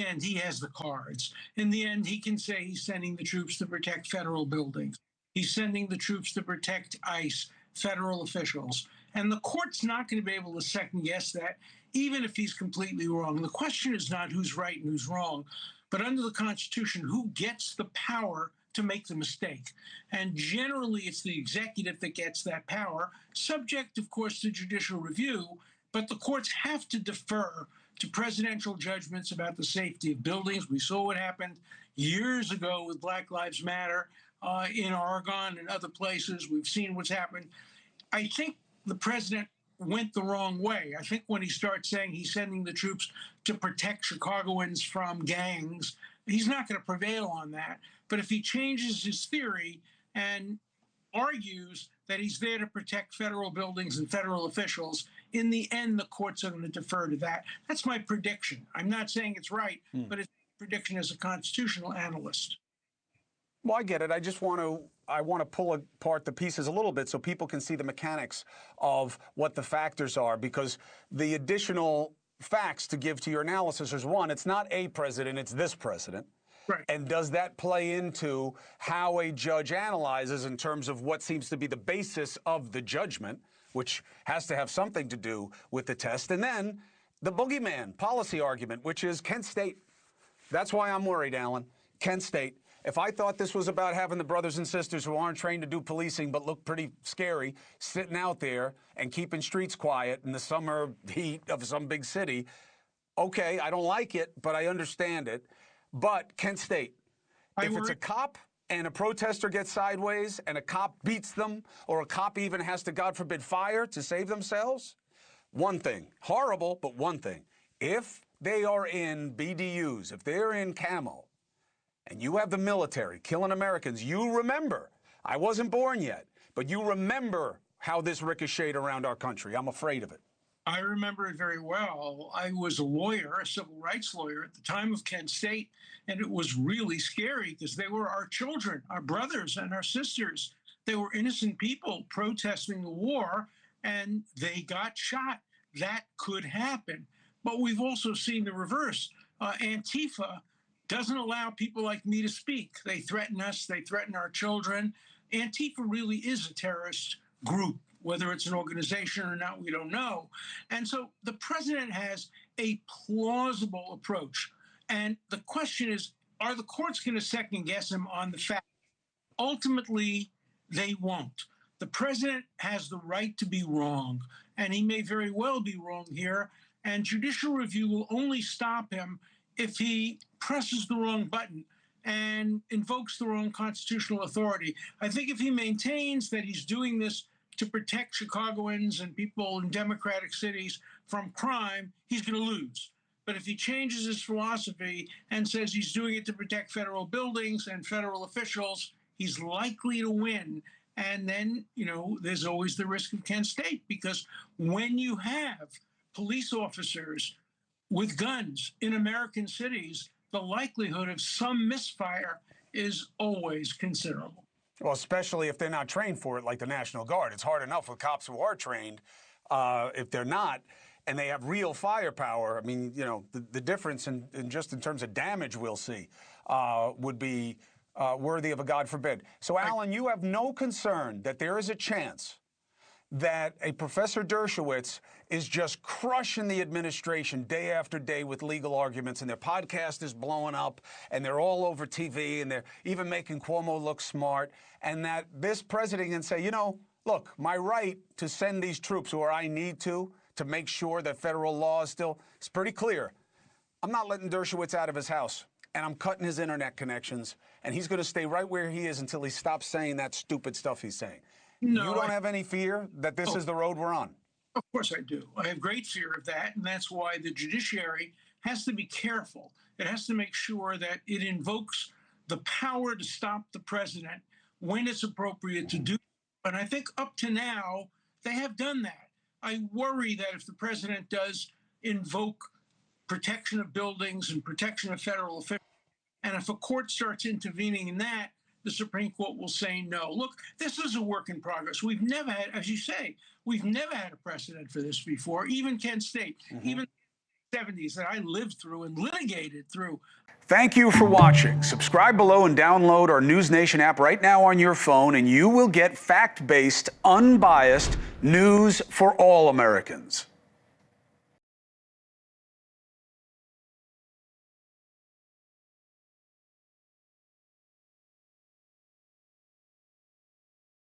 end, he has the cards. In the end, he can say he's sending the troops to protect federal buildings. He's sending the troops to protect ICE, federal officials. And the court's not going to be able to second guess that, even if he's completely wrong. The question is not who's right and who's wrong, but under the Constitution, who gets the power to make the mistake? And generally, it's the executive that gets that power, subject, of course, to judicial review. But the courts have to defer to presidential judgments about the safety of buildings. We saw what happened years ago with Black Lives Matter in Oregon and other places. We've seen what's happened. I think the president went the wrong way. I think when he starts saying he's sending the troops to protect Chicagoans from gangs, he's not going to prevail on that. But if he changes his theory and argues that he's there to protect federal buildings and federal officials, in the end, the courts are going to defer to that. That's my prediction. I'm not saying it's right, but it's a prediction as a constitutional analyst. Well, I get it. I want to pull apart the pieces a little bit so people can see the mechanics of what the factors are, because the additional facts to give to your analysis is, one, it's not a president, it's this president. Right. And does that play into how a judge analyzes in terms of what seems to be the basis of the judgment, which has to have something to do with the test? And then the boogeyman policy argument, which is Kent State. That's why I'm worried, Alan. Kent State. If I thought this was about having the brothers and sisters who aren't trained to do policing but look pretty scary sitting out there and keeping streets quiet in the summer heat of some big city, okay, I don't like it, but I understand it. But Kent State, if it's a cop and a protester gets sideways and a cop beats them, or a cop even has to, God forbid, fire to save themselves, one thing. Horrible, but one thing. If they are in BDUs, if they're in camo, and you have the military killing Americans, you remember, I wasn't born yet, but you remember how this ricocheted around our country. I'm afraid of it. I remember it very well. I was a lawyer, a civil rights lawyer at the time of Kent State, and it was really scary because they were our children, our brothers and our sisters. They were innocent people protesting the war, and they got shot. That could happen. But we've also seen the reverse. Antifa doesn't allow people like me to speak. They threaten us. They threaten our children. Antifa really is a terrorist group. Whether it's an organization or not, we don't know. And so the president has a plausible approach. And the question is, are the courts going to second guess him on the fact? Ultimately, they won't. The president has the right to be wrong, and he may very well be wrong here. And judicial review will only stop him if he presses the wrong button and invokes the wrong constitutional authority. I think if he maintains that he's doing this to protect Chicagoans and people in democratic cities from crime, he's going to lose. But if he changes his philosophy and says he's doing it to protect federal buildings and federal officials, he's likely to win. And then, there's always the risk of Kent State, because when you have police officers with guns in American cities, the likelihood of some misfire is always considerable. Well, especially if they're not trained for it, like the National Guard. It's hard enough with cops who are trained. If they're not, and they have real firepower, I mean, the difference in just in terms of damage we'll see would be worthy of a God forbid. So, Alan, you have no concern that there is a chance that a Professor Dershowitz is just crushing the administration day after day with legal arguments, and their podcast is blowing up, and they're all over TV, and they're even making Cuomo look smart, and that this president can say, look, my right to send these troops where I need to make sure that federal law is it's pretty clear. I'm not letting Dershowitz out of his house, and I'm cutting his internet connections, and he's going to stay right where he is until he stops saying that stupid stuff he's saying. No, you don't have any fear that this is the road we're on? Of course I do. I have great fear of that, and that's why the judiciary has to be careful. It has to make sure that it invokes the power to stop the president when it's appropriate to do. And I think up to now, they have done that. I worry that if the president does invoke protection of buildings and protection of federal officials, and if a court starts intervening in that, the Supreme Court will say no. Look, this is a work in progress. We've never had, as you say, we've never had a precedent for this before, even Kent State. Even 70s that I lived through and litigated through. Thank you for watching. Subscribe below and download our NewsNation app right now on your phone, and you will get fact-based, unbiased news for all Americans.